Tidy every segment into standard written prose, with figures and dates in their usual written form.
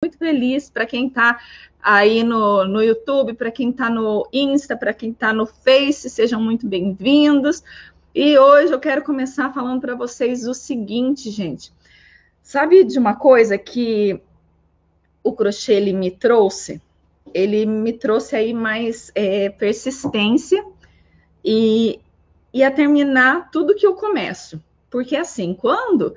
muito feliz para quem está aí no YouTube, para quem está no Insta, para quem está no Face, sejam muito bem-vindos. E hoje eu quero começar falando para vocês o seguinte, gente. Sabe de uma coisa que o crochê ele me trouxe? Ele me trouxe aí mais persistência e a terminar tudo que eu começo. Porque assim, quando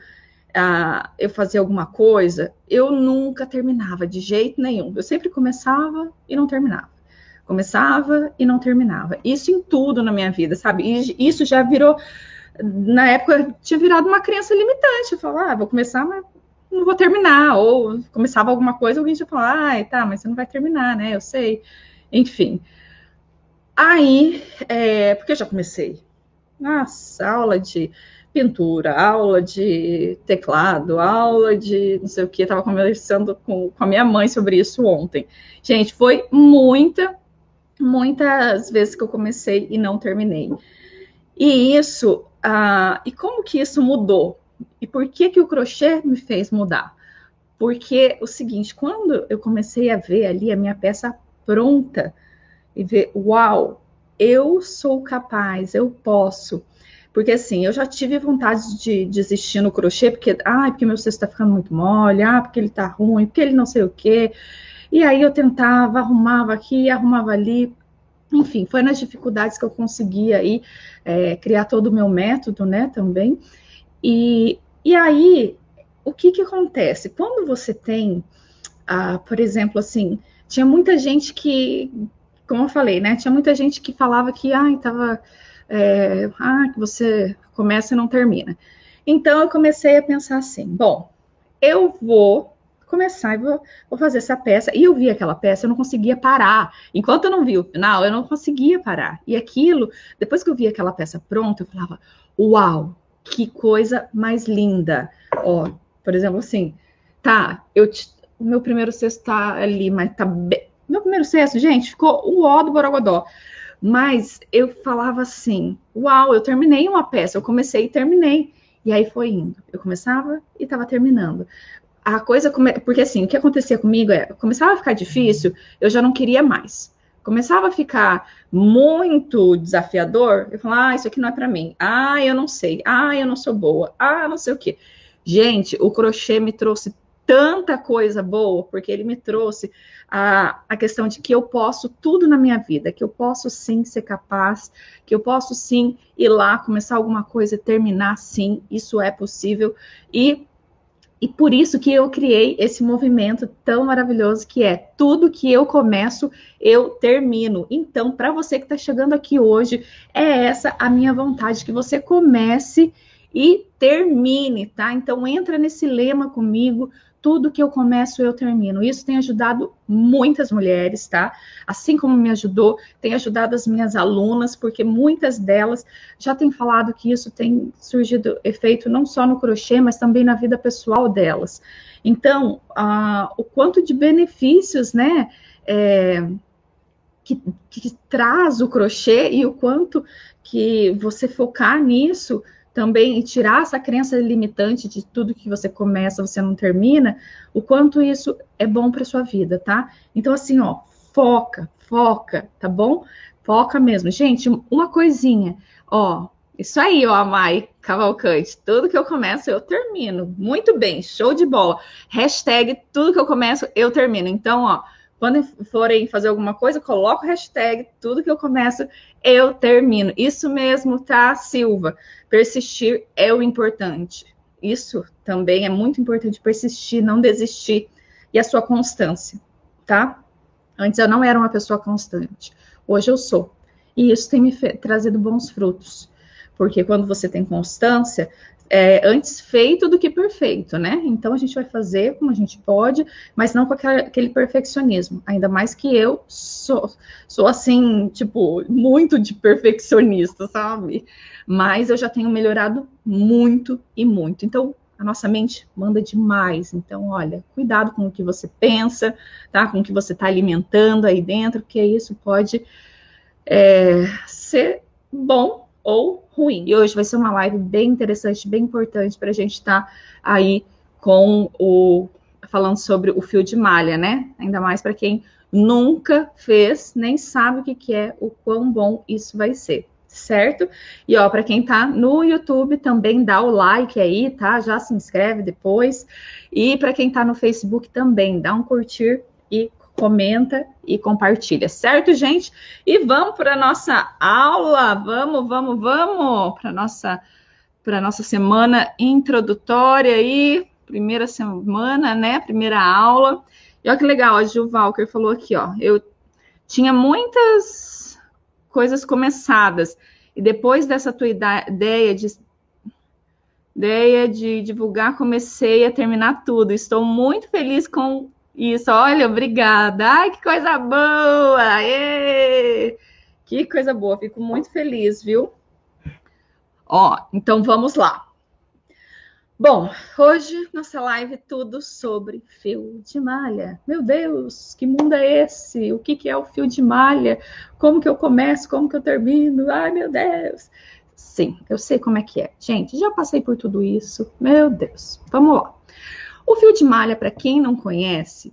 eu fazia alguma coisa, eu nunca terminava de jeito nenhum. Eu sempre começava e não terminava. Começava e não terminava. Isso em tudo na minha vida, sabe? E isso já virou, na época, tinha virado uma crença limitante. Eu falava, vou começar, mas não vou terminar. Ou começava alguma coisa, alguém já falava, tá, mas você não vai terminar, né? Eu sei. Enfim. Aí, porque eu já comecei. Nossa, aula de pintura, aula de teclado, aula de não sei o que. Eu estava conversando com a minha mãe sobre isso ontem. Gente, foi muitas vezes que eu comecei e não terminei. E isso, e como que isso mudou? E por que o crochê me fez mudar? Porque o seguinte, quando eu comecei a ver ali a minha peça pronta e ver, uau, eu sou capaz, eu posso. Porque assim, eu já tive vontade de desistir no crochê, porque meu cesto tá ficando muito mole, porque ele tá ruim, porque ele não sei o quê. E aí eu tentava, arrumava aqui, arrumava ali. Enfim, foi nas dificuldades que eu consegui aí criar todo o meu método, né, também. E aí, o que acontece? Quando você tem, por exemplo, assim, tinha muita gente que, como eu falei, né, tinha muita gente que falava que, que você começa e não termina. Então, eu comecei a pensar assim, bom, eu vou começar e vou fazer essa peça. E eu vi aquela peça, eu não conseguia parar. Enquanto eu não vi o final, eu não conseguia parar. E aquilo, depois que eu vi aquela peça pronta, eu falava, uau, que coisa mais linda. Ó, por exemplo, assim, tá, meu primeiro cesto tá ali, mas tá bem... Meu primeiro cesto, gente, ficou o ó do Borogodó. Mas eu falava assim, uau, eu terminei uma peça, eu comecei e terminei. E aí foi indo. Eu começava e estava terminando. A coisa, porque assim, o que acontecia comigo começava a ficar difícil, eu já não queria mais. Começava a ficar muito desafiador, eu falava, isso aqui não é para mim. Eu não sei. Eu não sou boa. Não sei o quê. Gente, o crochê me trouxe tanta coisa boa, porque ele me trouxe a questão de que eu posso tudo na minha vida, que eu posso sim ser capaz, que eu posso sim ir lá, começar alguma coisa e terminar sim, isso é possível. E por isso que eu criei esse movimento tão maravilhoso que é tudo que eu começo, eu termino. Então, para você que está chegando aqui hoje, é essa a minha vontade, que você comece e termine, tá? Então, entra nesse lema comigo, tudo que eu começo, eu termino. Isso tem ajudado muitas mulheres, tá? Assim como me ajudou, tem ajudado as minhas alunas, porque muitas delas já têm falado que isso tem surgido efeito não só no crochê, mas também na vida pessoal delas. Então, o quanto de benefícios, né, que traz o crochê e o quanto que você focar nisso também e tirar essa crença limitante de tudo que você começa, você não termina, o quanto isso é bom para sua vida, tá? Então, assim, ó, foca, tá bom? Foca mesmo. Gente, uma coisinha, ó, isso aí, ó, Mai Cavalcante, tudo que eu começo, eu termino. Muito bem, show de bola. Hashtag, tudo que eu começo, eu termino. Então, ó, quando forem fazer alguma coisa, coloca o hashtag, tudo que eu começo, eu termino. Isso mesmo, tá, Silva? Persistir é o importante. Isso também é muito importante, persistir, não desistir. E a sua constância, tá? Antes eu não era uma pessoa constante. Hoje eu sou. E isso tem me trazido bons frutos. Porque quando você tem constância, antes feito do que perfeito, né? Então a gente vai fazer como a gente pode, mas não com aquele perfeccionismo. Ainda mais que eu sou assim, tipo, muito de perfeccionista, sabe? Mas eu já tenho melhorado muito e muito. Então a nossa mente manda demais. Então, olha, cuidado com o que você pensa, tá? Com o que você está alimentando aí dentro, porque isso pode ser bom ou ruim. E hoje vai ser uma live bem interessante, bem importante para a gente estar aí com falando sobre o fio de malha, né? Ainda mais para quem nunca fez, nem sabe o que é, o quão bom isso vai ser, certo? E ó, para quem tá no YouTube também dá o like aí, tá? Já se inscreve depois. E para quem tá no Facebook também dá um curtir e comenta e compartilha, certo, gente? E vamos para nossa aula, vamos para nossa semana introdutória aí, primeira semana, né? Primeira aula. E olha que legal, a Gil Walker falou aqui, ó. Eu tinha muitas coisas começadas e depois dessa tua ideia de divulgar, comecei a terminar tudo. Estou muito feliz com isso. Olha, obrigada. Ai, que coisa boa! Êê! Que coisa boa. Fico muito feliz, viu? Ó, então vamos lá. Bom, hoje nossa live tudo sobre fio de malha. Meu Deus, que mundo é esse? O que é o fio de malha? Como que eu começo? Como que eu termino? Ai, meu Deus. Sim, eu sei como é que é. Gente, já passei por tudo isso. Meu Deus. Vamos lá. O fio de malha, para quem não conhece,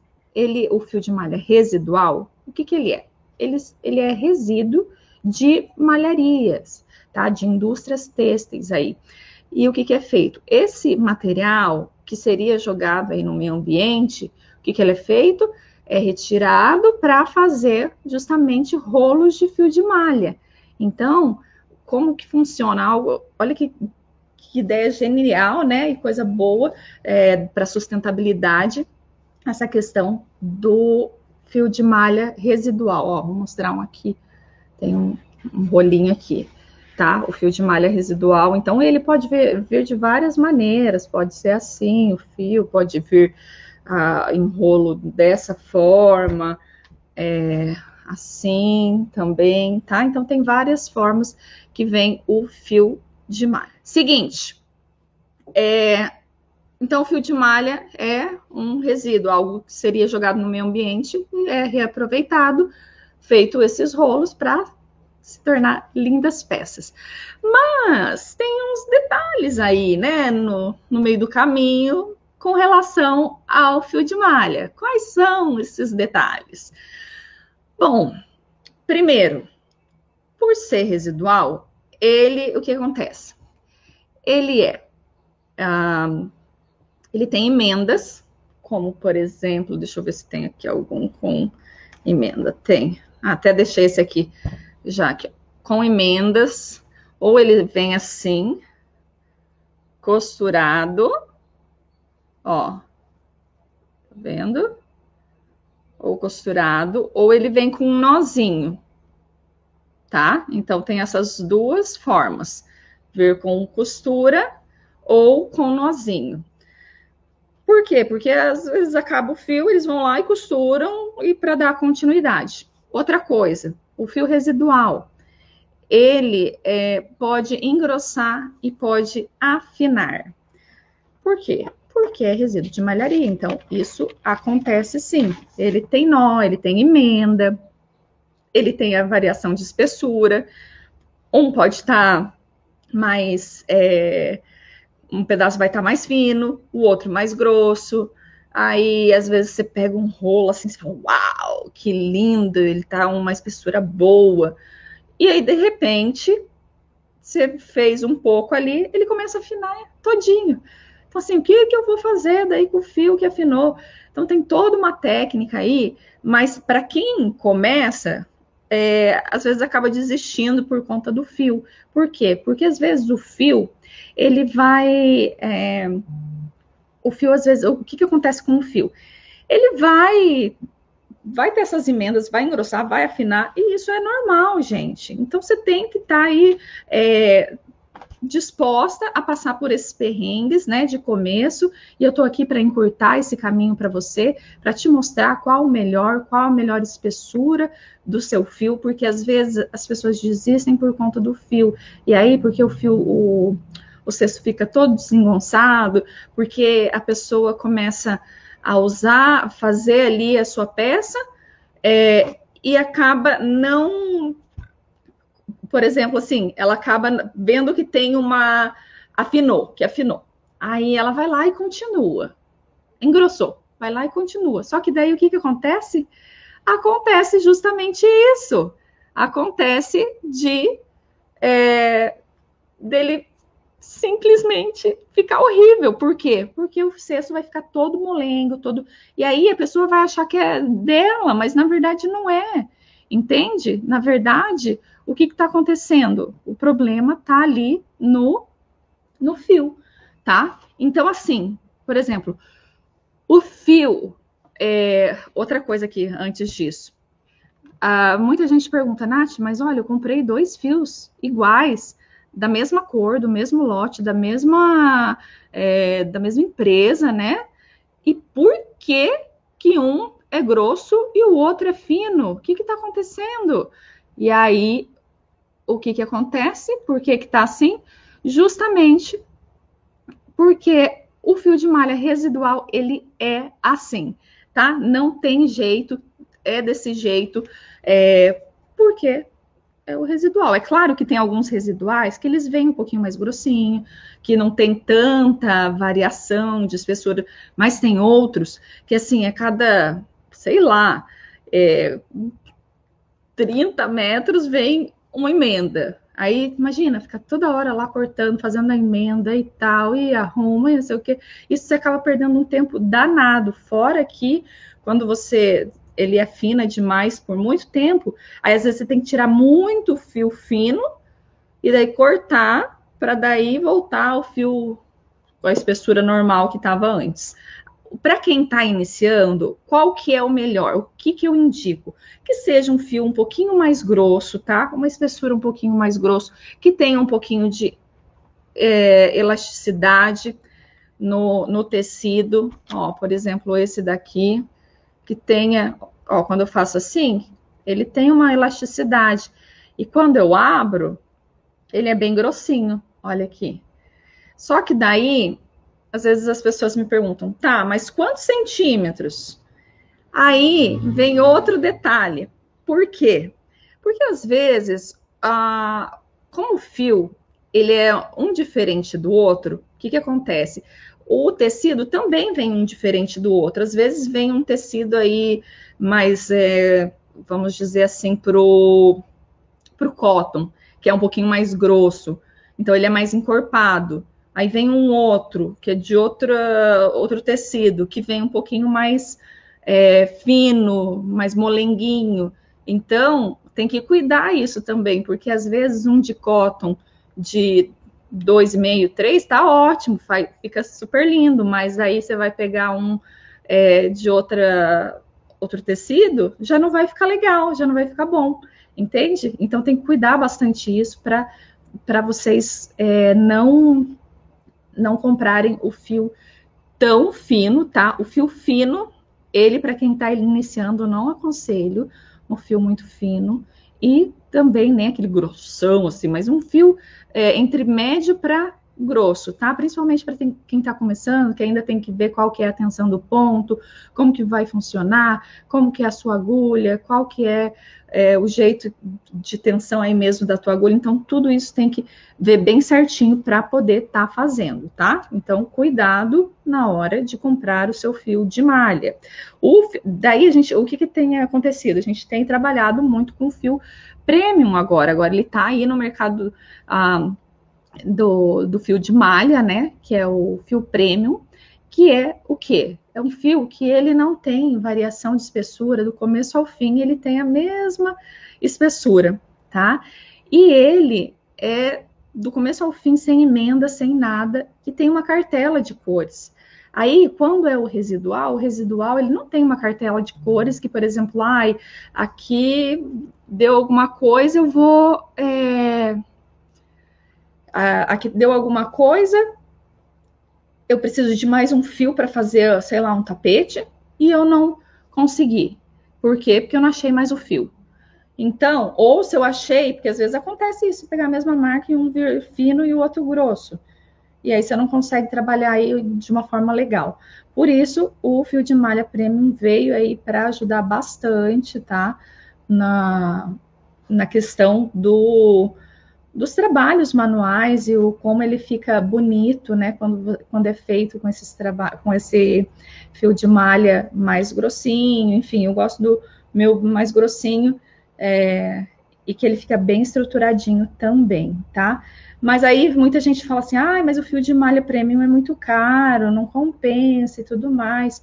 o fio de malha residual, o que ele é? Ele é resíduo de malharias, tá? De indústrias têxteis aí. E o que é feito? Esse material que seria jogado aí no meio ambiente, o que ele é feito? É retirado para fazer justamente rolos de fio de malha. Então, como que funciona? Olha que ideia genial, né? E coisa boa para sustentabilidade, essa questão do fio de malha residual. Ó, vou mostrar um aqui, tem um rolinho aqui. Tá? O fio de malha residual, então ele pode vir de várias maneiras, pode ser assim, o fio pode vir em rolo dessa forma, assim também, tá? Então tem várias formas que vem o fio de malha. Seguinte, então o fio de malha é um resíduo, algo que seria jogado no meio ambiente, é reaproveitado, feito esses rolos para se tornar lindas peças. Mas tem uns detalhes aí, né, no meio do caminho com relação ao fio de malha. Quais são esses detalhes? Bom, primeiro, por ser residual, o que acontece? Ele tem emendas, como, por exemplo, deixa eu ver se tem aqui algum com emenda. Tem. Até deixei esse aqui já aqui, com emendas, ou ele vem assim, costurado, ó, tá vendo? Ou costurado, ou ele vem com um nozinho, tá? Então, tem essas duas formas, vir com costura ou com nozinho. Por quê? Porque às vezes acaba o fio, eles vão lá e costuram e para dar continuidade. Outra coisa, o fio residual, ele pode engrossar e pode afinar. Por quê? Porque é resíduo de malharia, então isso acontece sim. Ele tem nó, ele tem emenda, ele tem a variação de espessura. Um pode estar mais... um pedaço vai estar mais fino, o outro mais grosso. Aí, às vezes, você pega um rolo assim, você fala, uau, que lindo, ele tá uma espessura boa. E aí, de repente, você fez um pouco ali, ele começa a afinar todinho. Então, assim, o que eu vou fazer daí com o fio que afinou? Então, tem toda uma técnica aí, mas para quem começa, às vezes acaba desistindo por conta do fio. Por quê? Porque às vezes o fio, ele vai... o fio, às vezes, o que acontece com o fio? Ele vai ter essas emendas, vai engrossar, vai afinar, e isso é normal, gente. Então, você tem que estar aí disposta a passar por esses perrengues, né, de começo, e eu tô aqui para encurtar esse caminho para você, para te mostrar qual a melhor espessura do seu fio, porque às vezes as pessoas desistem por conta do fio, e aí, porque o fio, o cesto fica todo desengonçado, porque a pessoa começa a fazer ali a sua peça, e acaba não... Por exemplo, assim, ela acaba vendo que tem que afinou. Aí ela vai lá e continua. Engrossou. vai lá e continua. Só que daí o que acontece? Acontece justamente isso. Acontece dele simplesmente ficar horrível. Por quê? Porque o cesto vai ficar todo molengo, todo. E aí a pessoa vai achar que é dela, mas na verdade não é. Entende? Na verdade, o que está acontecendo? O problema está ali no fio, tá? Então, assim, por exemplo, o fio. Outra coisa aqui antes disso. Muita gente pergunta, Nath, mas olha, eu comprei 2 fios iguais, da mesma cor, do mesmo lote, da mesma empresa, né? E por que um é grosso e o outro é fino? O que está acontecendo? E aí, o que acontece? Por que está assim? Justamente porque o fio de malha residual, ele é assim, tá? Não tem jeito, é desse jeito, porque é o residual. É claro que tem alguns residuais que eles vêm um pouquinho mais grossinho, que não tem tanta variação de espessura, mas tem outros que, assim, a cada, sei lá, 30 metros vem uma emenda. Aí, imagina, fica toda hora lá cortando, fazendo a emenda e tal, e arruma, e não sei o quê. Isso você acaba perdendo um tempo danado. Fora que, quando ele afina demais por muito tempo, aí às vezes você tem que tirar muito fio fino, e daí cortar, para daí voltar ao fio, com a espessura normal que estava antes. Para quem está iniciando, qual que é o melhor? O que eu indico? Que seja um fio um pouquinho mais grosso, tá? Uma espessura um pouquinho mais grosso, que tenha um pouquinho de elasticidade no tecido. Ó, por exemplo, esse daqui, que tenha, ó, quando eu faço assim, ele tem uma elasticidade. E quando eu abro, ele é bem grossinho. Olha aqui. Só que daí, às vezes as pessoas me perguntam, tá, mas quantos centímetros? Aí vem outro detalhe. Por quê? Porque às vezes, como o fio ele é um diferente do outro, o que acontece? O tecido também vem um diferente do outro. Às vezes vem um tecido aí mais, vamos dizer assim, pro cotton, que é um pouquinho mais grosso. Então ele é mais encorpado. Aí vem um outro, que é de outro tecido, que vem um pouquinho mais fino, mais molenguinho. Então, tem que cuidar isso também, porque às vezes um de cotton de 2,5, 3, tá ótimo, fica super lindo, mas aí você vai pegar um de outro tecido, já não vai ficar legal, já não vai ficar bom, entende? Então tem que cuidar bastante isso para vocês não comprarem o fio tão fino, tá? O fio fino, ele, para quem está iniciando, não aconselho um fio muito fino. E também, né, aquele grossão, assim, mas um fio entre médio para grosso, tá? Principalmente para quem está começando, que ainda tem que ver qual que é a tensão do ponto, como que vai funcionar, como que é a sua agulha, qual que é o jeito de tensão aí mesmo da tua agulha. Então, tudo isso tem que ver bem certinho para poder estar fazendo, tá? Então, cuidado na hora de comprar o seu fio de malha. Daí, o que tem acontecido? A gente tem trabalhado muito com fio premium agora. Agora ele está aí no mercado do fio de malha, né? Que é o fio premium, que é o quê? É um fio que ele não tem variação de espessura, do começo ao fim, ele tem a mesma espessura, tá? E ele é do começo ao fim, sem emenda, sem nada, e tem uma cartela de cores. Aí, quando é o residual ele não tem uma cartela de cores que, por exemplo, aqui deu alguma coisa, eu vou... aqui deu alguma coisa, eu preciso de mais um fio para fazer, sei lá, um tapete, e eu não consegui. Por quê? Porque eu não achei mais o fio. Então, ou se eu achei, porque às vezes acontece isso, pegar a mesma marca e um vir fino e o outro grosso. E aí você não consegue trabalhar aí de uma forma legal. Por isso, o fio de malha premium veio aí para ajudar bastante, tá? Na questão dos trabalhos manuais e como ele fica bonito, né, quando é feito com com esse fio de malha mais grossinho. Enfim, eu gosto do meu mais grossinho, e que ele fica bem estruturadinho também, tá? Mas aí muita gente fala assim, mas o fio de malha premium é muito caro, não compensa e tudo mais.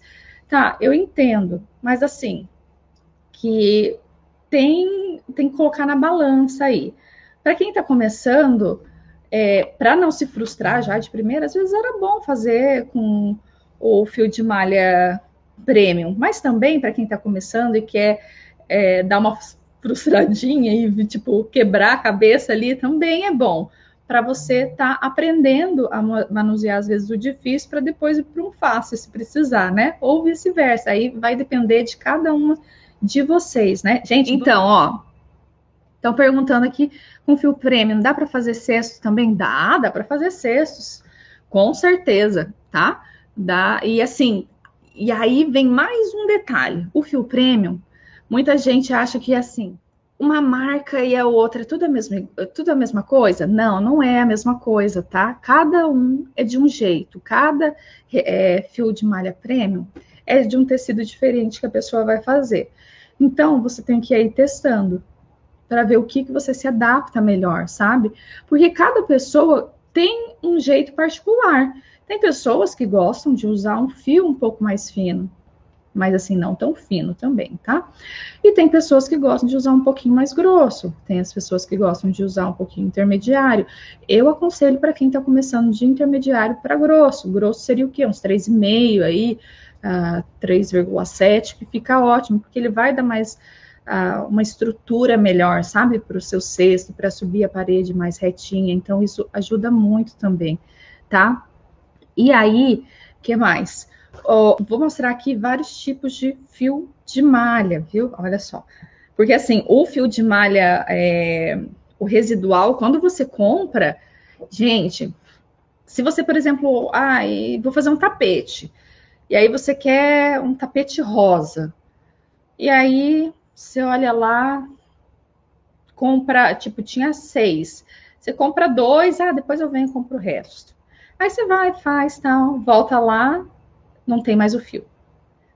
Tá, eu entendo, mas assim, que tem que colocar na balança aí. Para quem está começando, para não se frustrar já de primeira, às vezes era bom fazer com o fio de malha premium, mas também para quem está começando e quer dar uma frustradinha e tipo quebrar a cabeça ali, também é bom para você estar aprendendo a manusear às vezes o difícil para depois ir para um fácil se precisar, né? Ou vice-versa. Aí vai depender de cada uma de vocês, né? Gente, então, ó, estão perguntando aqui, com fio premium, dá para fazer cestos também? Dá para fazer cestos, com certeza, tá? Dá, e assim, e aí vem mais um detalhe, o fio premium, muita gente acha que assim, uma marca e a outra, tudo a mesma coisa? Não, não é a mesma coisa, tá? Cada um é de um jeito, cada fio de malha premium é de um tecido diferente que a pessoa vai fazer. Então, você tem que ir testando para ver o que você se adapta melhor, sabe? Porque cada pessoa tem um jeito particular. Tem pessoas que gostam de usar um fio um pouco mais fino, mas assim, não tão fino também, tá? E tem pessoas que gostam de usar um pouquinho mais grosso, tem as pessoas que gostam de usar um pouquinho intermediário. Eu aconselho para quem está começando de intermediário para grosso. Grosso seria o quê? Uns 3,5 aí, 3,7, que fica ótimo, porque ele vai dar mais uma estrutura melhor, sabe? Para o seu cesto, para subir a parede mais retinha. Então, isso ajuda muito também, tá? E aí, o que mais? Vou mostrar aqui vários tipos de fio de malha, viu? Olha só. Porque, assim, o fio de malha, o residual, quando você compra, gente, se você, por exemplo, vou fazer um tapete, e aí você quer um tapete rosa, e aí você olha lá, compra, tipo, tinha 6, você compra 2, depois eu venho e compro o resto. Aí você vai, faz, tal, volta lá, não tem mais o fio.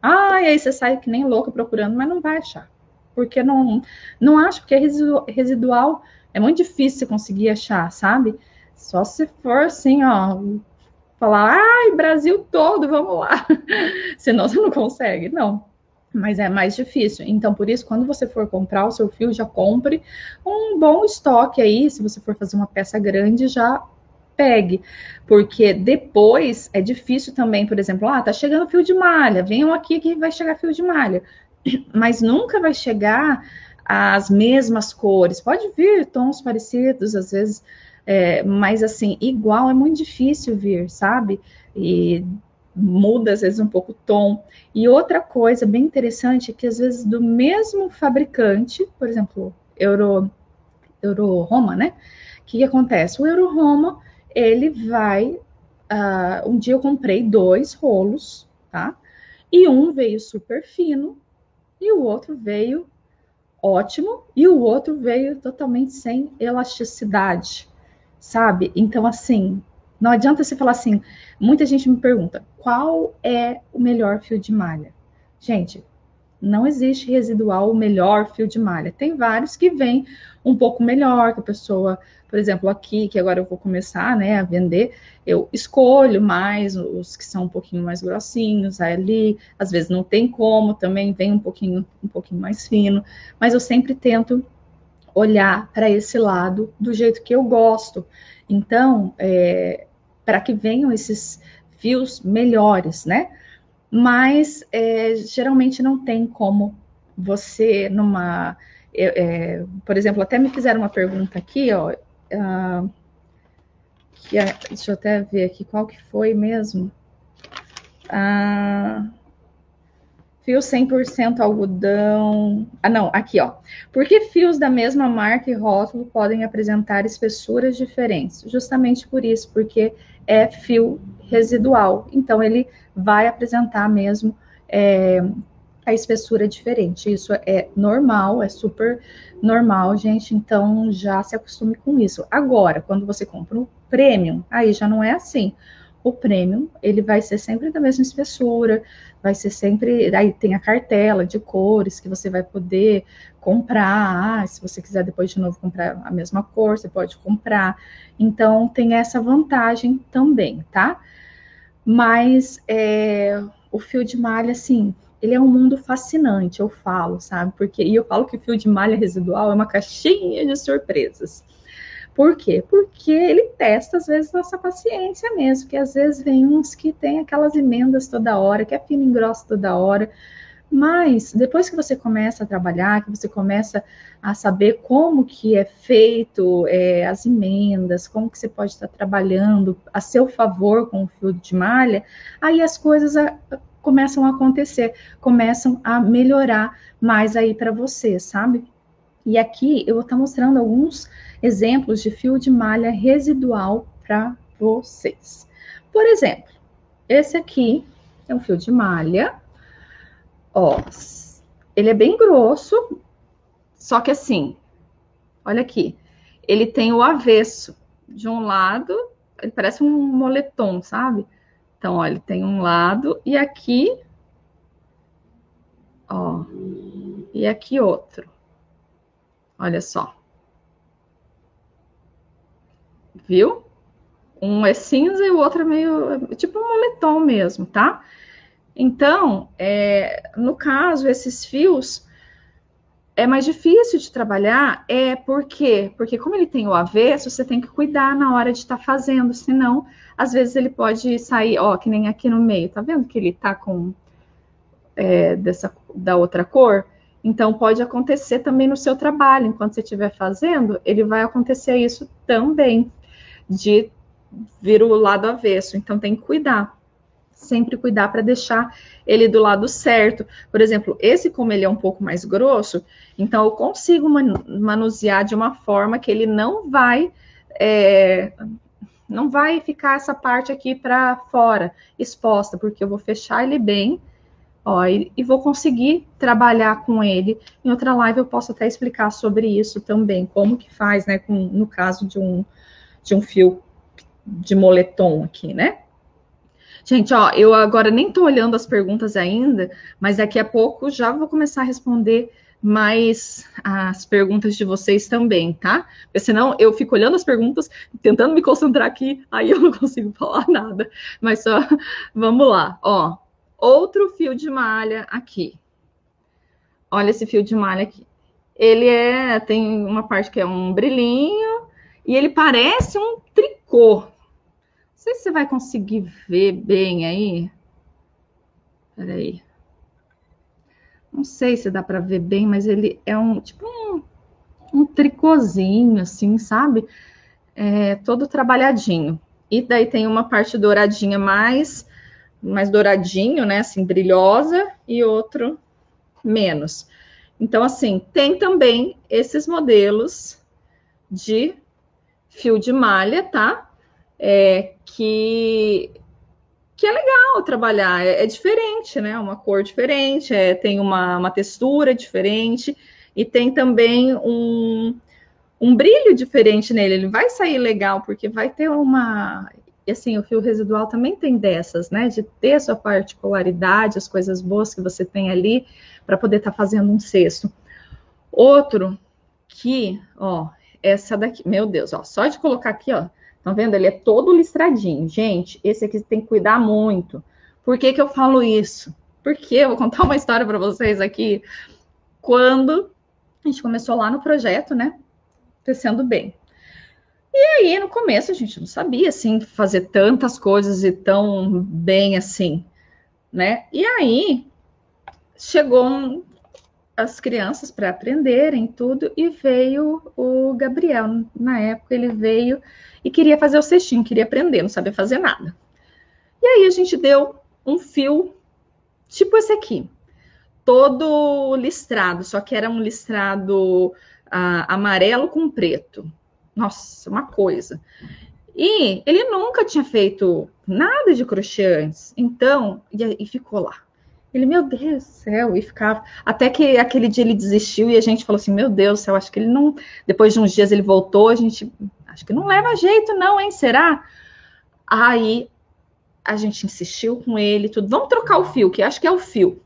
E aí você sai que nem louca procurando, mas não vai achar. Porque não acho, porque é residual, é muito difícil você conseguir achar, sabe? Só se for assim, ó, falar, Brasil todo, vamos lá. Senão você não consegue, não. Mas é mais difícil. Então, por isso, quando você for comprar o seu fio, já compre um bom estoque aí. Se você for fazer uma peça grande, já pegue. Porque depois é difícil também, por exemplo, tá chegando fio de malha, venham aqui que vai chegar fio de malha. Mas nunca vai chegar as mesmas cores. Pode vir tons parecidos, às vezes, mas assim, igual é muito difícil vir, sabe? E muda às vezes um pouco o tom. E outra coisa bem interessante é que às vezes do mesmo fabricante, por exemplo, Euro-Roma, né? O que acontece? O Euro-Roma, ele vai... um dia eu comprei 2 rolos, tá? E um veio super fino, e o outro veio ótimo, e o outro veio totalmente sem elasticidade, sabe? Então, assim, não adianta você falar assim, muita gente me pergunta, qual é o melhor fio de malha? Gente, não existe residual o melhor fio de malha. Tem vários que vêm um pouco melhor, que a pessoa, por exemplo, aqui, que agora eu vou começar, né, a vender, eu escolho mais os que são um pouquinho mais grossinhos, ali, às vezes não tem como, também vem um pouquinho mais fino, mas eu sempre tento olhar para esse lado do jeito que eu gosto. Então, para que venham esses fios melhores, né? Mas geralmente não tem como você por exemplo, até me fizeram uma pergunta aqui, ó, deixa eu até ver aqui qual que foi mesmo. Fio 100% algodão. Não, aqui, ó. Por que fios da mesma marca e rótulo podem apresentar espessuras diferentes? Justamente por isso, porque é fio residual. Então, ele vai apresentar mesmo a espessura é diferente. Isso é normal, é super normal, gente. Então já se acostume com isso. Agora, quando você compra o premium, aí já não é assim. O premium, ele vai ser sempre da mesma espessura, vai ser sempre. Aí tem a cartela de cores que você vai poder comprar. Ah, se você quiser depois de novo comprar a mesma cor, você pode comprar. Então tem essa vantagem também, tá? Mas o fio de malha, assim, ele é um mundo fascinante, eu falo, sabe? E eu falo que o fio de malha residual é uma caixinha de surpresas. Por quê? Porque ele testa, às vezes, nossa paciência mesmo, que às vezes vem uns que tem aquelas emendas toda hora, que é fino e grosso toda hora, mas depois que você começa a trabalhar, que você começa a saber como que é feito as emendas, como que você pode estar trabalhando a seu favor com o fio de malha, aí as coisas começam a acontecer, começam a melhorar mais aí para você, sabe? E aqui eu vou estar mostrando alguns exemplos de fio de malha residual para vocês. Por exemplo, esse aqui é um fio de malha. Ó, ele é bem grosso, só que assim, olha aqui, ele tem o avesso. De um lado, ele parece um moletom, sabe? Então, ó, ele tem um lado e aqui, ó, e aqui outro. Olha só. Viu? Um é cinza e o outro é meio, tipo um moletom mesmo, tá? Então, no caso, esses fios é mais difícil de trabalhar, por quê? Porque como ele tem o avesso, você tem que cuidar na hora de estar fazendo, senão, às vezes ele pode sair, ó, que nem aqui no meio, tá vendo que ele tá com da outra cor? Então, pode acontecer também no seu trabalho, enquanto você estiver fazendo, ele vai acontecer isso também, de vir o lado avesso, então tem que cuidar. Sempre cuidar para deixar ele do lado certo. Por exemplo, esse, como ele é um pouco mais grosso, então eu consigo manusear de uma forma que ele não vai ficar essa parte aqui para fora exposta, porque eu vou fechar ele bem, ó, e vou conseguir trabalhar com ele. Em outra live eu posso até explicar sobre isso também, como que faz, né, no caso de um fio de moletom aqui, né? Gente, ó, eu agora nem tô olhando as perguntas ainda, mas daqui a pouco já vou começar a responder mais as perguntas de vocês também, tá? Porque senão eu fico olhando as perguntas, tentando me concentrar aqui, aí eu não consigo falar nada. Mas só, vamos lá, ó. Outro fio de malha aqui. Olha esse fio de malha aqui. Ele tem uma parte que é um brilhinho e ele parece um tricô. Não sei se você vai conseguir ver bem aí. Peraí. Não sei se dá para ver bem, mas ele é um tricôzinho, assim, sabe? Todo trabalhadinho. E daí tem uma parte douradinha mais douradinho, né? Assim, brilhosa, e outro menos. Então, assim, tem também esses modelos de fio de malha, tá? Que é legal trabalhar, é diferente, né? Uma cor diferente, tem uma textura diferente e tem também um brilho diferente nele. Ele vai sair legal, porque vai ter assim, o fio residual também tem dessas, né? De ter a sua particularidade, as coisas boas que você tem ali, para poder estar fazendo um cesto. Outro que, ó, essa daqui, meu Deus, ó, só de colocar aqui, ó, tá vendo? Ele é todo listradinho. Gente, esse aqui tem que cuidar muito. Por que que eu falo isso? Porque eu vou contar uma história para vocês aqui. Quando a gente começou lá no projeto, né? Tecendo bem. E aí, no começo, a gente não sabia, assim, fazer tantas coisas e tão bem assim, né? E aí, chegou as crianças para aprenderem tudo e veio o Gabriel. Na época, ele veio e queria fazer o cestinho, queria aprender, não sabia fazer nada. E aí, a gente deu um fio tipo esse aqui, todo listrado, só que era um listrado amarelo com preto. Nossa, uma coisa. E ele nunca tinha feito nada de crochê antes, então, e ficou lá. Ele, meu Deus do céu, e ficava. Até que aquele dia ele desistiu e a gente falou assim: meu Deus do céu, acho que ele não. Depois de uns dias ele voltou, a gente. Acho que não leva jeito, não, hein? Será? Aí a gente insistiu com ele, tudo. Vamos trocar o fio, que acho que é o fio.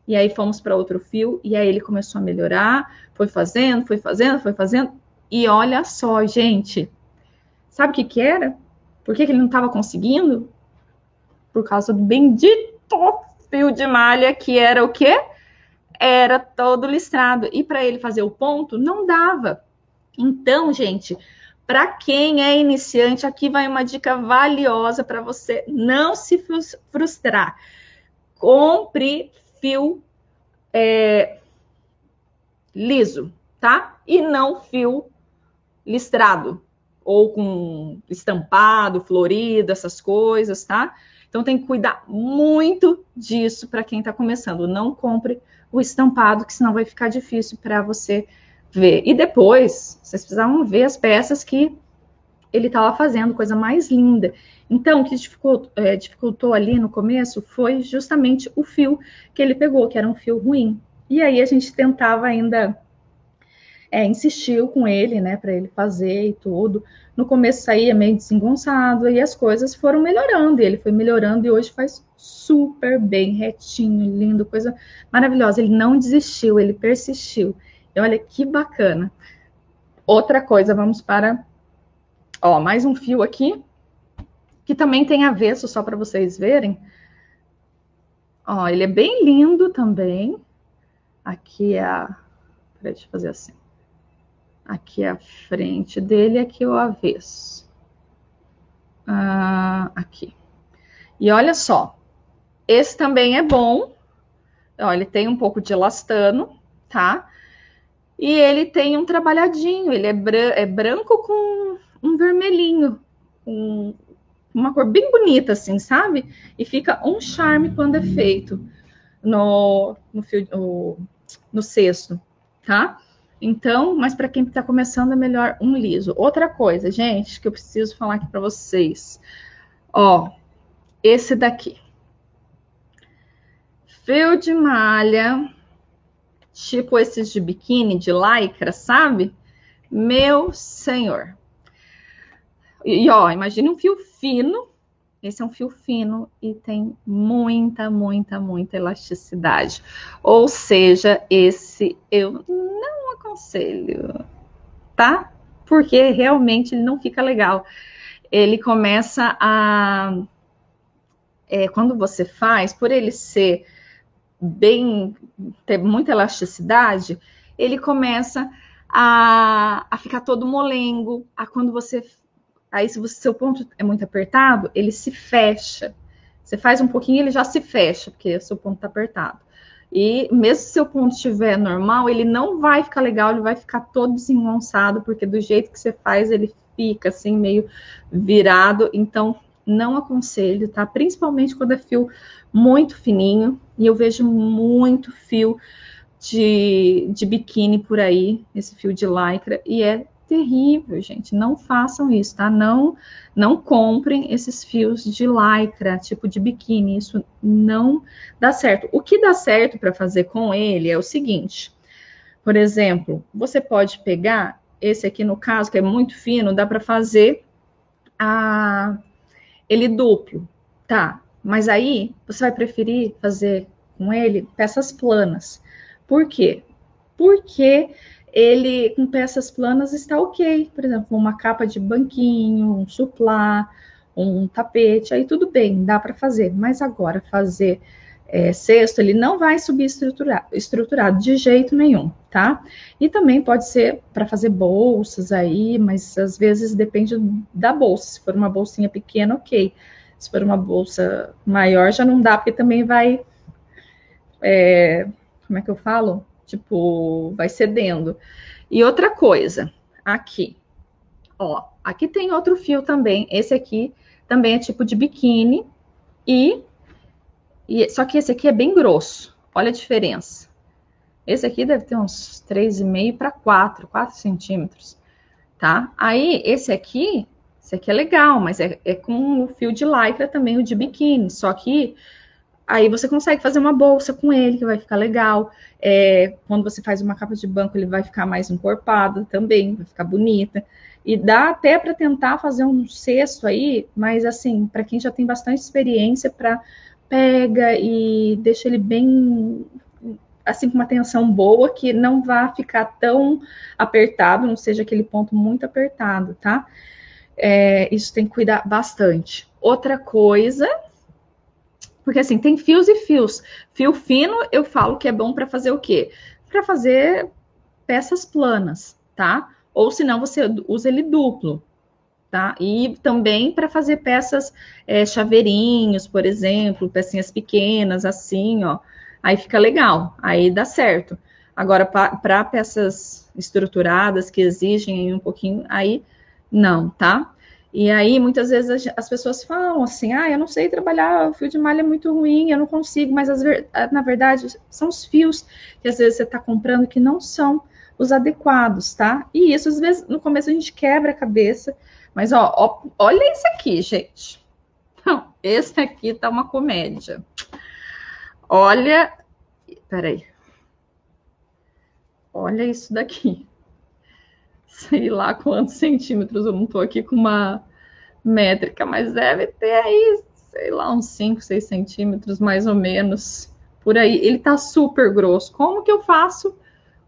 E aí fomos para outro fio, e aí ele começou a melhorar, foi fazendo, foi fazendo, foi fazendo. E olha só, gente, sabe o que que era? Por que que ele não estava conseguindo? Por causa do bendito fio de malha, que era o quê? Era todo listrado. E para ele fazer o ponto, não dava. Então, gente, para quem é iniciante, aqui vai uma dica valiosa para você não se frustrar. Compre fio liso, tá? E não fio listrado ou com estampado, florido, essas coisas, tá? Então tem que cuidar muito disso para quem está começando. Não compre o estampado, que senão vai ficar difícil para você ver. E depois, vocês precisavam ver as peças que ele estava fazendo, coisa mais linda. Então, o que dificultou ali no começo foi justamente o fio que ele pegou, que era um fio ruim. E aí a gente tentava ainda insistiu com ele, né, para ele fazer e tudo. No começo saía meio desengonçado e as coisas foram melhorando. E ele foi melhorando e hoje faz super bem, retinho, lindo, coisa maravilhosa. Ele não desistiu, ele persistiu. E olha que bacana. Outra coisa, vamos para, ó, mais um fio aqui que também tem avesso, só para vocês verem. Ó, ele é bem lindo também. Aqui é a, deixa eu fazer assim. Aqui é a frente dele, aqui é o avesso. Aqui. E olha só, esse também é bom. Ó, ele tem um pouco de elastano, tá? E ele tem um trabalhadinho, ele é branco com um vermelhinho, uma cor bem bonita, assim, sabe? E fica um charme quando é feito no cesto, tá? Então, mas para quem está começando é melhor um liso. Outra coisa, gente, que eu preciso falar aqui para vocês. Ó, esse daqui. Fio de malha, tipo esses de biquíni, de lycra, sabe? Meu senhor. E ó, imagine um fio fino. Esse é um fio fino e tem muita, muita, muita elasticidade. Ou seja, esse eu não aconselho, tá? Porque realmente ele não fica legal. Ele começa a... quando você faz, por ele ser ter muita elasticidade, ele começa a ficar todo molengo. Quando você... Aí, se seu ponto é muito apertado, ele se fecha. Você faz um pouquinho, ele já se fecha, porque o seu ponto está apertado. E mesmo se seu ponto estiver normal, ele não vai ficar legal, ele vai ficar todo desengonçado, porque do jeito que você faz, ele fica assim, meio virado. Então, não aconselho, tá? Principalmente quando é fio muito fininho. E eu vejo muito fio de biquíni por aí, esse fio de lycra, e é terrível, gente. Não façam isso, tá? Não comprem esses fios de lycra, tipo de biquíni. Isso não dá certo. O que dá certo para fazer com ele é o seguinte. Por exemplo, você pode pegar esse aqui, no caso, que é muito fino, dá para fazer ele duplo, tá? Mas aí, você vai preferir fazer com ele peças planas. Por quê? Porque ele, com peças planas, está ok. Por exemplo, uma capa de banquinho, um suplá, um tapete, aí tudo bem, dá para fazer. Mas agora, fazer cesto, ele não vai subir estruturado de jeito nenhum, tá? E também pode ser para fazer bolsas aí, mas às vezes depende da bolsa. Se for uma bolsinha pequena, ok. Se for uma bolsa maior, já não dá, porque também vai... como é que eu falo? Tipo, vai cedendo. E outra coisa, aqui, ó, aqui tem outro fio também. Esse aqui também é tipo de biquíni só que esse aqui é bem grosso. Olha a diferença. Esse aqui deve ter uns 3,5 para 4 centímetros, tá? Aí, esse aqui é legal, mas é com o fio de lycra também, o de biquíni. Só que aí você consegue fazer uma bolsa com ele, que vai ficar legal. Quando você faz uma capa de banco, ele vai ficar mais encorpado também, vai ficar bonita. E dá até para tentar fazer um cesto aí, mas assim, para quem já tem bastante experiência, para pega e deixa ele bem, assim, com uma tensão boa, que não vá ficar tão apertado, não seja aquele ponto muito apertado, tá? Isso tem que cuidar bastante. Outra coisa, porque assim, tem fios e fios. Fio fino, eu falo que é bom para fazer o quê? Para fazer peças planas, tá? Ou senão você usa ele duplo, tá? E também para fazer peças, chaveirinhos, por exemplo, pecinhas pequenas, assim, ó. Aí fica legal, aí dá certo. Agora, para peças estruturadas que exigem um pouquinho, aí não, tá? E aí, muitas vezes, as pessoas falam assim, eu não sei trabalhar, o fio de malha é muito ruim, eu não consigo, mas na verdade, são os fios que às vezes você está comprando que não são os adequados, tá? E isso, às vezes, no começo a gente quebra a cabeça, mas olha isso aqui, gente. Não, esse aqui tá uma comédia. Olha, peraí. Olha isso daqui. Sei lá quantos centímetros, eu não tô aqui com uma métrica, mas deve ter aí, sei lá, uns 5, 6 centímetros, mais ou menos, por aí. Ele tá super grosso. Como que eu faço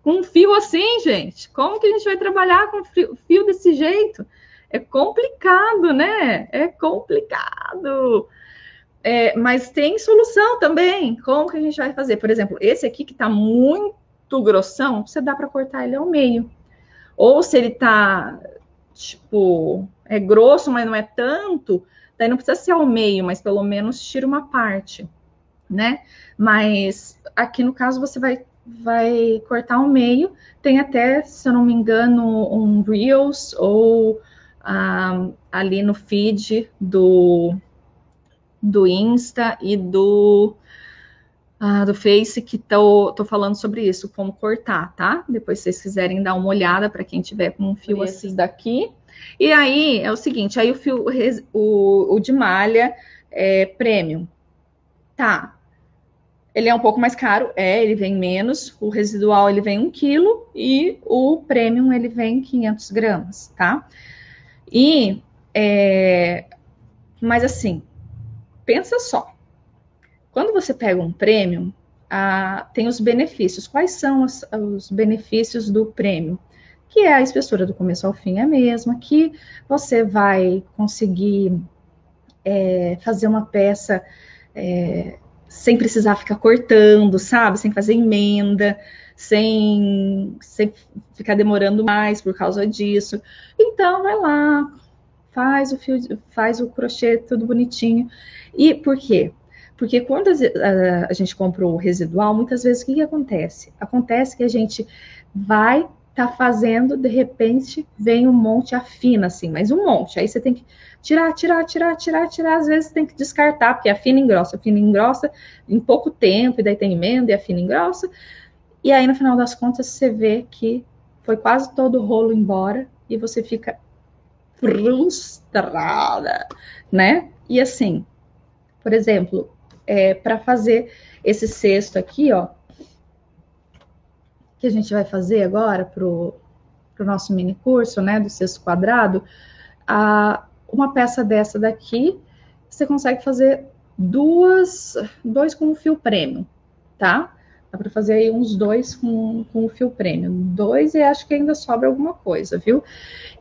com um fio assim, gente? Como que a gente vai trabalhar com fio desse jeito? É complicado, né? É complicado. Mas tem solução também. Como que a gente vai fazer? Por exemplo, esse aqui que tá muito grossão, você dá para cortar ele ao meio. Ou se ele tá, tipo, é grosso, mas não é tanto, daí não precisa ser ao meio, mas pelo menos tira uma parte, né? Mas aqui no caso você vai cortar ao meio. Tem até, se eu não me engano, um Reels ou ali no feed do Insta e do Face, que tô falando sobre isso, como cortar, tá? Depois, se vocês quiserem dar uma olhada, para quem tiver com um fio assim daqui. E aí, é o seguinte, aí o fio, o de malha premium, tá? Ele é um pouco mais caro, ele vem menos, o residual ele vem 1 quilo e o premium ele vem 500 gramas, tá? Mas assim, pensa só, quando você pega um premium, tem os benefícios. Quais são os benefícios do premium? Que é a espessura do começo ao fim é a mesma, que você vai conseguir fazer uma peça sem precisar ficar cortando, sabe? Sem fazer emenda, sem ficar demorando mais por causa disso. Então, vai lá, faz o fio, faz o crochê tudo bonitinho. E por quê? Porque quando a gente compra o residual, muitas vezes o que acontece? Acontece que a gente vai fazendo, de repente vem um monte, afina assim, mas um monte. Aí você tem que tirar, às vezes tem que descartar, porque afina e engrossa em pouco tempo, e daí tem emenda e afina e engrossa. E aí, no final das contas, você vê que foi quase todo o rolo embora e você fica frustrada, né? E assim, por exemplo, para fazer esse cesto aqui, ó, que a gente vai fazer agora pro nosso mini curso, né, do cesto quadrado, uma peça dessa daqui, você consegue fazer dois com o fio premium, tá? Dá para fazer aí uns 2 com o fio premium. 2 e acho que ainda sobra alguma coisa, viu?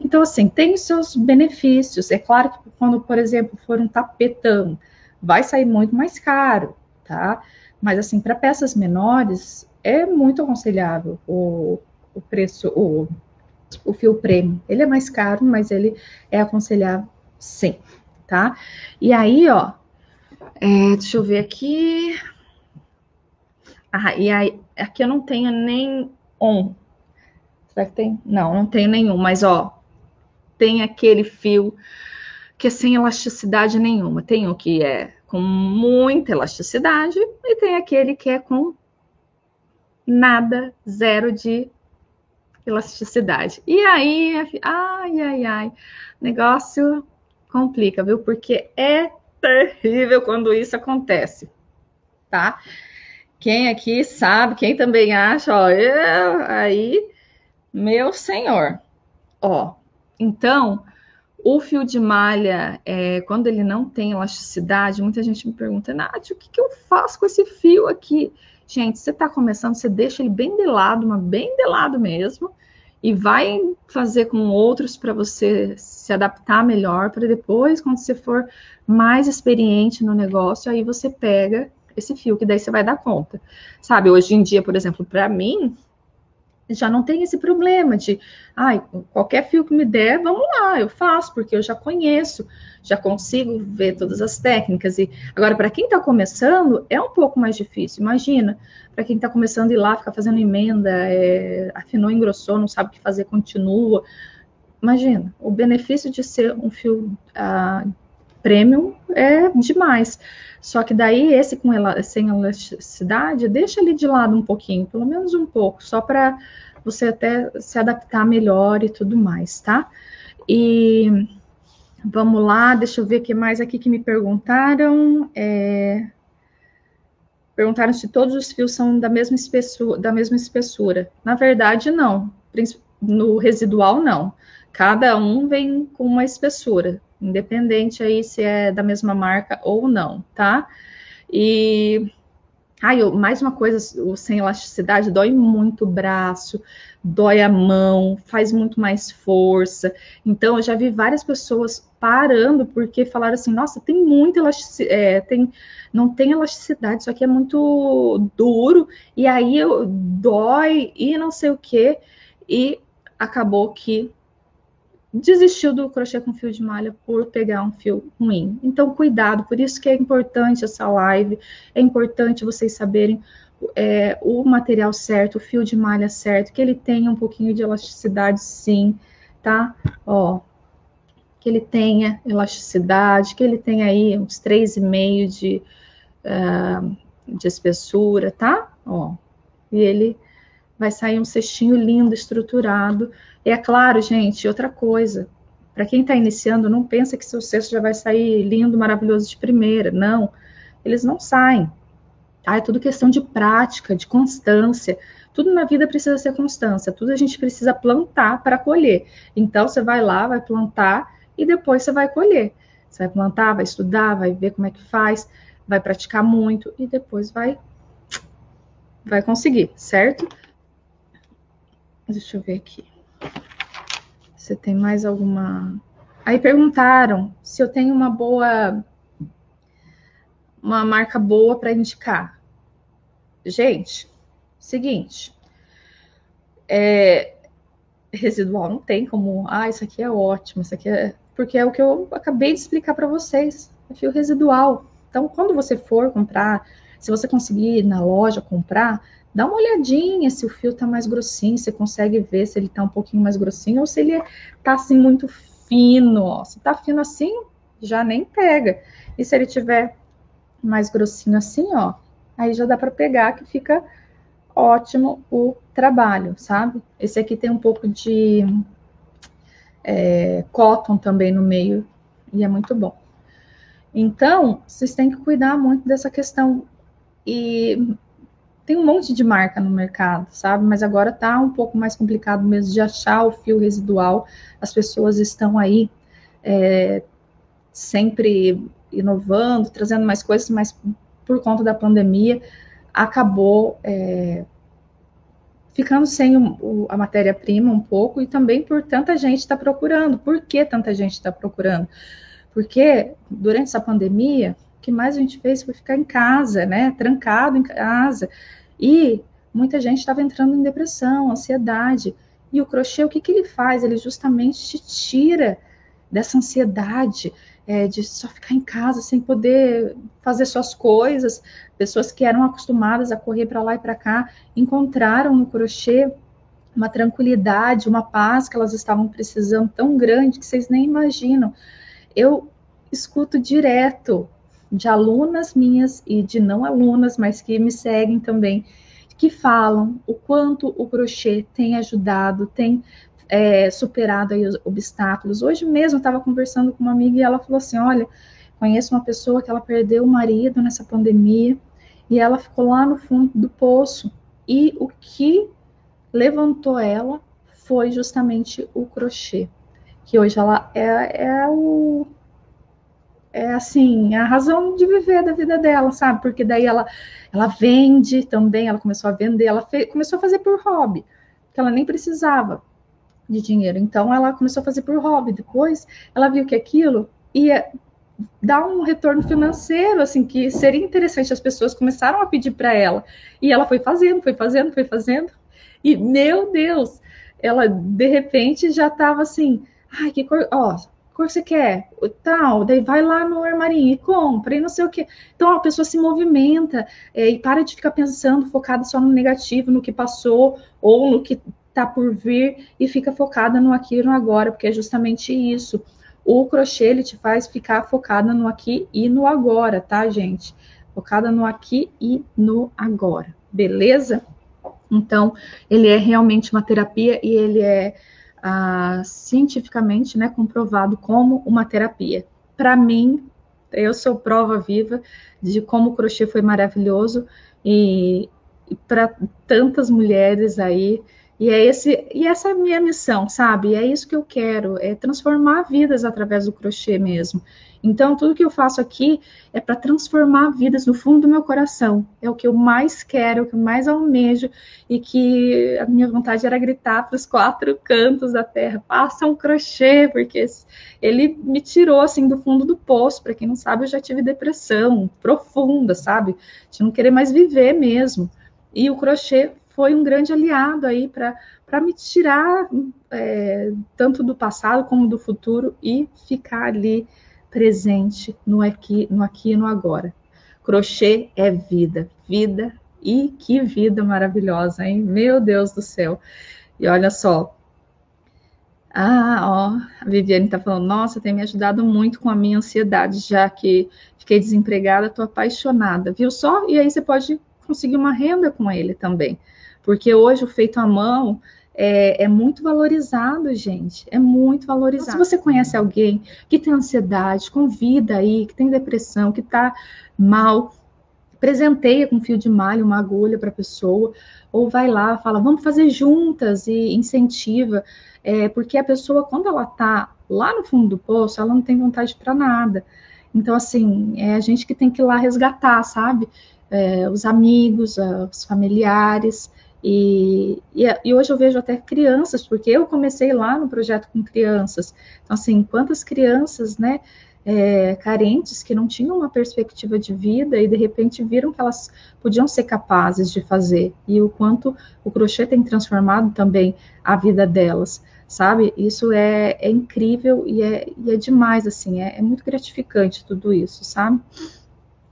Então, assim, tem os seus benefícios. É claro que quando, por exemplo, for um tapetão, vai sair muito mais caro, tá? Mas, assim, para peças menores, é muito aconselhável o preço, o fio premium. Ele é mais caro, mas ele é aconselhável, sim, tá? E aí, ó, deixa eu ver aqui. E aí, aqui eu não tenho nem um. Será que tem? Não, não tenho nenhum, mas ó, tem aquele fio que é sem elasticidade nenhuma. Tem o que é com muita elasticidade e tem aquele que é com nada, zero de elasticidade. E aí, negócio complica, viu? Porque é terrível quando isso acontece. tá? Quem aqui sabe, quem também acha, ó, aí, meu senhor. Ó, então, o fio de malha, quando ele não tem elasticidade, muita gente me pergunta, Nath, o que eu faço com esse fio aqui? Gente, você está começando, você deixa ele bem de lado, mas bem de lado mesmo, e vai fazer com outros para você se adaptar melhor, para depois, quando você for mais experiente no negócio, aí você pega esse fio, que daí você vai dar conta. Sabe, hoje em dia, por exemplo, para mim, já não tem esse problema de, qualquer fio que me der, vamos lá, eu faço, porque eu já conheço, já consigo ver todas as técnicas. E agora, para quem está começando, é um pouco mais difícil. Imagina, para quem está começando a ir lá, ficar fazendo emenda, afinou, engrossou, não sabe o que fazer, continua. Imagina, o benefício de ser um fio premium é demais. Só que daí, esse sem elasticidade, deixa ele de lado um pouquinho, pelo menos um pouco, só para você até se adaptar melhor e tudo mais, tá? E vamos lá, deixa eu ver o que mais aqui que me perguntaram. Perguntaram se todos os fios são da mesma espessura. Na verdade, não. No residual, não. Cada um vem com uma espessura, independente aí se é da mesma marca ou não, tá? E mais uma coisa, o sem elasticidade dói muito o braço, dói a mão, faz muito mais força. Então, eu já vi várias pessoas parando porque falaram assim, nossa, tem muita elasticidade, não tem elasticidade, isso aqui é muito duro, e aí dói e não sei o quê, e acabou que desistiu do crochê com fio de malha por pegar um fio ruim. Então, cuidado, por isso que é importante essa live, é importante vocês saberem o material certo, o fio de malha certo, que ele tenha um pouquinho de elasticidade, sim, tá? Ó, que ele tenha elasticidade, que ele tenha aí uns 3,5 de espessura, tá? Ó, e ele vai sair um cestinho lindo, estruturado. E é claro, gente, outra coisa, para quem está iniciando, não pensa que seu cesto já vai sair lindo, maravilhoso de primeira. Não, eles não saem. Tá? É tudo questão de prática, de constância. Tudo na vida precisa ser constância, tudo a gente precisa plantar para colher. Então, você vai lá, vai plantar e depois você vai colher. Você vai plantar, vai estudar, vai ver como é que faz, vai praticar muito e depois vai conseguir, certo? Deixa eu ver aqui. Você tem mais alguma... Aí perguntaram se eu tenho uma marca boa para indicar. Gente, seguinte, residual não tem como, isso aqui é ótimo, isso aqui é... Porque é o que eu acabei de explicar para vocês, é fio residual. Então, quando você for comprar, se você conseguir ir na loja comprar, dá uma olhadinha se o fio tá mais grossinho, você consegue ver se ele tá um pouquinho mais grossinho ou se ele tá assim muito fino, ó. Se tá fino assim, já nem pega. E se ele tiver mais grossinho assim, ó, aí já dá para pegar que fica ótimo o trabalho, sabe? Esse aqui tem um pouco de cotton também no meio e é muito bom. Então, vocês têm que cuidar muito dessa questão. E tem um monte de marca no mercado, sabe? Mas agora tá um pouco mais complicado mesmo de achar o fio residual. As pessoas estão aí sempre inovando, trazendo mais coisas, mas por conta da pandemia acabou ficando sem a matéria-prima um pouco e também por tanta gente está procurando. Por que tanta gente está procurando? Porque durante essa pandemia, o que mais a gente fez foi ficar em casa, né? Trancado em casa. E muita gente estava entrando em depressão, ansiedade. E o crochê, o que ele faz? Ele justamente te tira dessa ansiedade, de só ficar em casa sem poder fazer suas coisas. Pessoas que eram acostumadas a correr para lá e para cá, encontraram no crochê uma tranquilidade, uma paz que elas estavam precisando tão grande que vocês nem imaginam. Eu escuto direto de alunas minhas e de não alunas, mas que me seguem também, que falam o quanto o crochê tem ajudado, tem superado aí os obstáculos. Hoje mesmo eu estava conversando com uma amiga e ela falou assim, olha, conheço uma pessoa que ela perdeu o marido nessa pandemia e ela ficou lá no fundo do poço. E o que levantou ela foi justamente o crochê, que hoje ela é assim, a razão de viver da vida dela, sabe? Porque daí ela vende também, ela começou a vender, começou a fazer por hobby, que ela nem precisava de dinheiro. Então ela começou a fazer por hobby. Depois ela viu que aquilo ia dar um retorno financeiro, assim, que seria interessante. As pessoas começaram a pedir para ela. E ela foi fazendo, foi fazendo, foi fazendo. E, meu Deus, ela, de repente, já estava assim, ai, que cor, ó, cor você quer? Tal, daí vai lá no armarinho e compra, e não sei o quê. Então, a pessoa se movimenta e para de ficar pensando, focada só no negativo, no que passou, ou no que está por vir, e fica focada no aqui e no agora, porque é justamente isso. O crochê, ele te faz ficar focada no aqui e no agora, tá, gente? Focada no aqui e no agora, beleza? Então, ele é realmente uma terapia e ele é cientificamente, né, comprovado como uma terapia. Para mim, eu sou prova viva de como o crochê foi maravilhoso e para tantas mulheres aí. E essa é a minha missão, sabe? E é isso que eu quero, é transformar vidas através do crochê mesmo. Então, tudo que eu faço aqui é para transformar vidas no fundo do meu coração. É o que eu mais quero, é o que eu mais almejo, e que a minha vontade era gritar para os 4 cantos da terra: faça um crochê, porque ele me tirou assim do fundo do poço. Para quem não sabe, eu já tive depressão profunda, sabe? De não querer mais viver mesmo. E o crochê foi um grande aliado aí para me tirar tanto do passado como do futuro e ficar ali presente no aqui e no agora. Crochê é vida, vida, e que vida maravilhosa, hein? Meu Deus do céu. E olha só, a Viviane está falando, nossa, tem me ajudado muito com a minha ansiedade, já que fiquei desempregada, estou apaixonada, viu só? E aí você pode conseguir uma renda com ele também, porque hoje o feito à mão é muito valorizado, gente, é muito valorizado. Então, se você conhece alguém que tem ansiedade, convida aí, que tem depressão, que está mal, presenteia com fio de malha, uma agulha para a pessoa, ou vai lá, fala, vamos fazer juntas, e incentiva, porque a pessoa, quando ela está lá no fundo do poço, ela não tem vontade para nada. Então, assim, é a gente que tem que ir lá resgatar, sabe? Os amigos, os familiares, e hoje eu vejo até crianças, porque eu comecei lá no projeto com crianças. Então, assim, quantas crianças, né, carentes, que não tinham uma perspectiva de vida e de repente viram que elas podiam ser capazes de fazer, e o quanto o crochê tem transformado também a vida delas, sabe? Isso é incrível e é demais, assim, é muito gratificante tudo isso, sabe?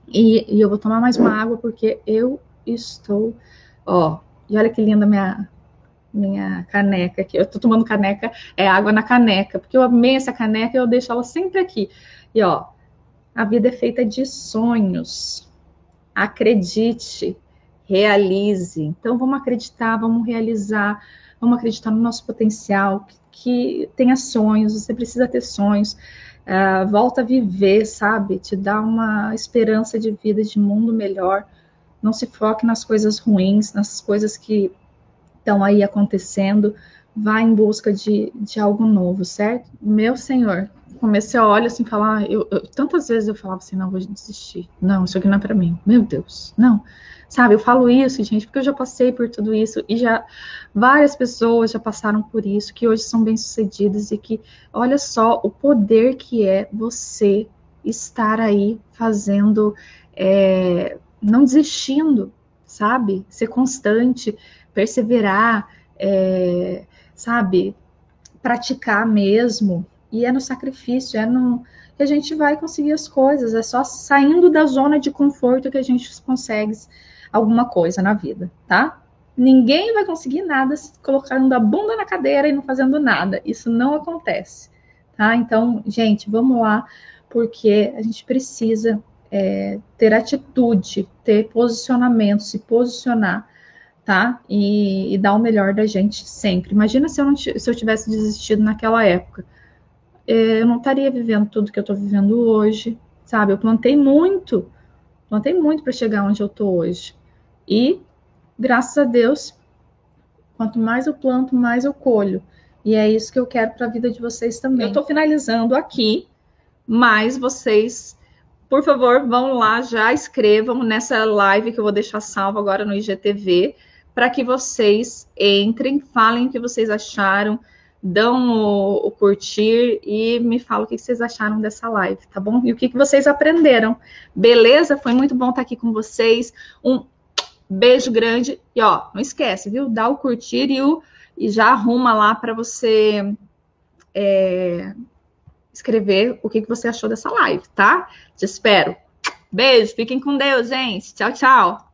E eu vou tomar mais uma água porque eu estou, e olha que linda minha caneca aqui. Eu tô tomando caneca, água na caneca, porque eu amei essa caneca e eu deixo ela sempre aqui. E a vida é feita de sonhos. Acredite, realize. Então vamos acreditar, vamos realizar, vamos acreditar no nosso potencial, que tenha sonhos, você precisa ter sonhos. Volta a viver, sabe? Te dá uma esperança de vida, de mundo melhor. Não se foque nas coisas ruins, nas coisas que estão aí acontecendo. Vá em busca de algo novo, certo? Meu Senhor, comecei a olhar assim, falar, tantas vezes eu falava assim, não, vou desistir, não, isso aqui não é para mim, meu Deus, não, sabe, eu falo isso, gente, porque eu já passei por tudo isso, e já várias pessoas já passaram por isso, que hoje são bem-sucedidas, e que, olha só, o poder que é você estar aí fazendo, não desistindo, sabe, ser constante, perseverar, sabe, praticar mesmo, e é no sacrifício, que a gente vai conseguir as coisas, é só saindo da zona de conforto que a gente consegue alguma coisa na vida, tá? Ninguém vai conseguir nada colocando a bunda na cadeira e não fazendo nada, isso não acontece, tá? Então, gente, vamos lá, porque a gente precisa ter atitude, ter posicionamento, se posicionar, tá? E dar o melhor da gente sempre. Imagina se eu tivesse desistido naquela época. Eu não estaria vivendo tudo que eu estou vivendo hoje, sabe? Eu plantei muito plantei muito para chegar onde eu tô hoje. E, graças a Deus, quanto mais eu planto, mais eu colho. E é isso que eu quero para a vida de vocês também. Eu tô finalizando aqui, mas vocês, por favor, vão lá, já escrevam nessa live que eu vou deixar salva agora no IGTV, para que vocês entrem, falem o que vocês acharam, dão o curtir e me falam o que vocês acharam dessa live, tá bom? E o que vocês aprenderam. Beleza? Foi muito bom estar aqui com vocês. Um beijo grande. E ó, não esquece, viu? Dá o curtir e já arruma lá para você escrever o que você achou dessa live, tá? Te espero. Beijo, fiquem com Deus, gente. Tchau, tchau.